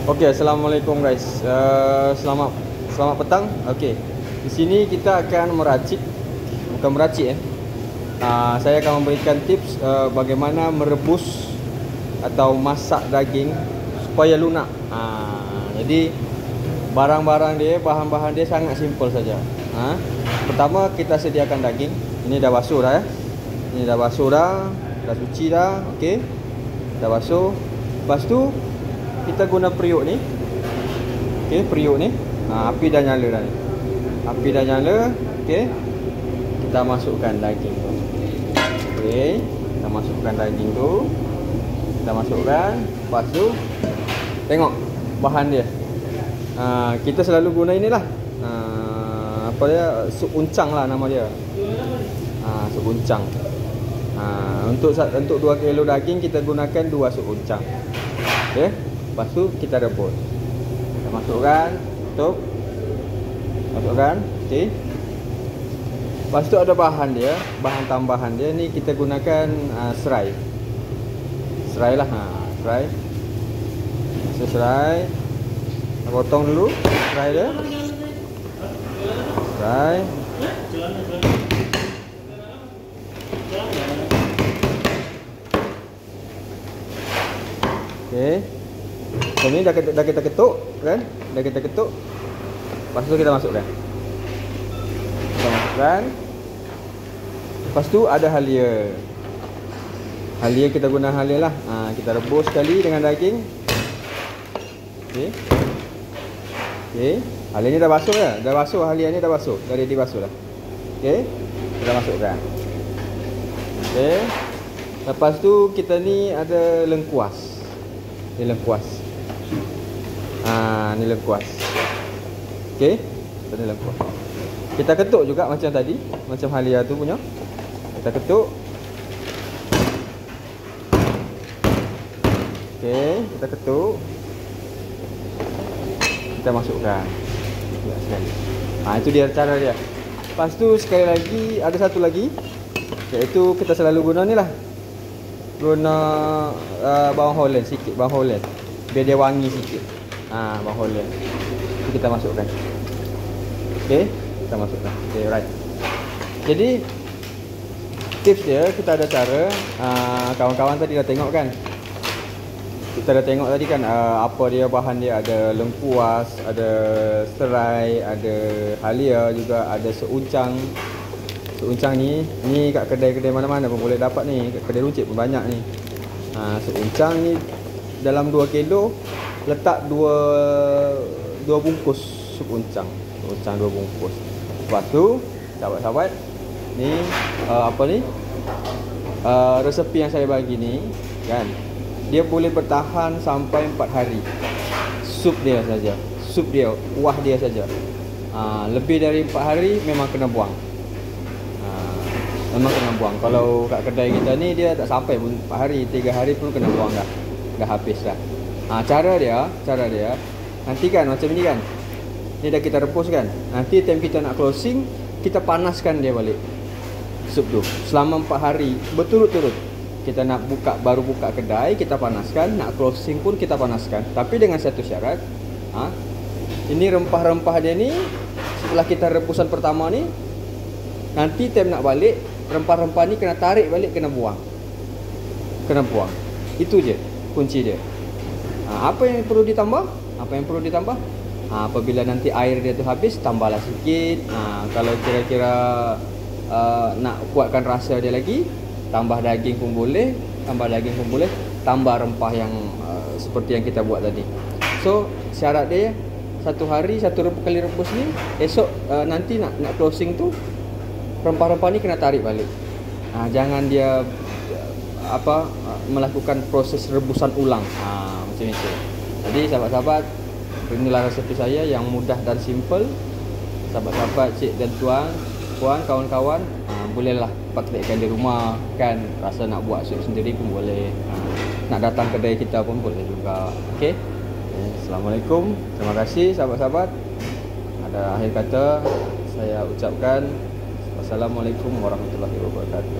Okey, assalamualaikum guys. Selamat petang. Okey. Di sini kita akan meracik, bukan meracik saya akan memberikan tips bagaimana merebus atau masak daging supaya lunak. Jadi barang-barang dia, bahan-bahan dia sangat simple saja. Pertama kita sediakan daging. Ini dah basuh dah ya. Ini dah basuh dah suci dah. Okey. Dah basuh. Lepas tu kita guna periuk ni. Okey, periuk ni. Api dah nyala dah ni. Api dah nyala. Okey. Kita masukkan daging tu. Okey, kita masukkan daging tu. Kita masukkan. Lepas tu tengok bahan dia. Kita selalu guna inilah. Apa dia? Sup uncang lah nama dia. Sup uncang. Untuk 2 kilo daging kita gunakan 2 sup uncang. Okey. Lepas tu kita rebus. Kita masukkan, tutup. Masukkan, okey. Lepas tu ada bahan dia, bahan tambahan dia ni kita gunakan serai. Serai lah, serai. Serai. Potong dulu serai dia. Serai. Okey. So ni dah kita ketuk kan? Dah kita ketuk. Lepas tu kita masukkan. Kita masukkan. Lepas tu ada halia. Halia kita guna halia lah. Kita rebus sekali dengan daging. Okey. Okey. Halia ni dah basuh dah. Dah basuh, halia ni dah basuh. Dah ready basuh dah. Okey. Kita masukkan. Okey. Lepas tu kita ni ada lengkuas. Ni lengkuas. Ni lengkuas. Okey. Ini lengkuas. Kita ketuk juga macam tadi, macam halia tu punya. Kita ketuk. Okey, kita ketuk. Kita masukkan. Itu dia cara dia. Lepas tu sekali lagi ada satu lagi, iaitu kita selalu guna ni lah. Guna bawang Holland sikit, bawang Holland. Biar dia wangi sikit. Bawang Holland. Kita masukkan. Okey, kita masukkan. Okey, right. Jadi tips dia kita ada cara, kawan-kawan tadi dah tengok kan. Kita dah tengok tadi kan apa dia bahan dia, ada lengkuas, ada serai, ada halia juga, ada seuncang. Seuncang ni kat kedai-kedai mana-mana pun boleh dapat ni, kat kedai runcit pun banyak ni. Seuncang ni dalam 2 kilo letak 2 bungkus sup uncang. Uncang 2 bungkus. Lepas tu sahabat-sahabat ni apa ni? Resepi yang saya bagi ni kan, dia boleh bertahan sampai 4 hari. Sup dia saja. Sup dia, kuah dia saja. Lebih dari 4 hari memang kena buang. Memang kena buang. Kalau kat kedai kita ni dia tak sampai pun 4 hari, 3 hari pun kena buang dah. Dah habis dah. Cara dia nanti kan macam ni kan. Ni dah kita rebus kan. Nanti time kita nak closing, kita panaskan dia balik. Sup tu selama 4 hari berturut-turut. Kita nak buka, baru buka kedai kita panaskan, nak closing pun kita panaskan. Tapi dengan satu syarat. Ini rempah-rempah dia ni setelah kita rebusan pertama ni, nanti time nak balik, rempah-rempah ni kena tarik balik, kena buang. Kena buang. Itu je kunci dia. Apa yang perlu ditambah? Apa yang perlu ditambah? Apabila nanti air dia tu habis, tambahlah sikit. Kalau kira-kira nak kuatkan rasa dia lagi, tambah daging pun boleh. Tambah daging pun boleh. Tambah rempah yang seperti yang kita buat tadi. So syarat dia 1 hari 1 kali rebus ni. Esok nanti nak closing tu, rempah-rempah ni kena tarik balik. Jangan dia melakukan proses rebusan ulang. Macam itu. Jadi sahabat-sahabat, inilah resepi saya yang mudah dan simple. Sahabat-sahabat, cik dan tuan, puan, kawan-kawan, bolehlah praktikkan di rumah kan. Rasa nak buat sup sendiri pun boleh. Nak datang kedai kita pun boleh juga. Okey. Assalamualaikum. Terima kasih sahabat-sahabat. Ada akhir kata saya ucapkan Assalamualaikum warahmatullahi wabarakatuh.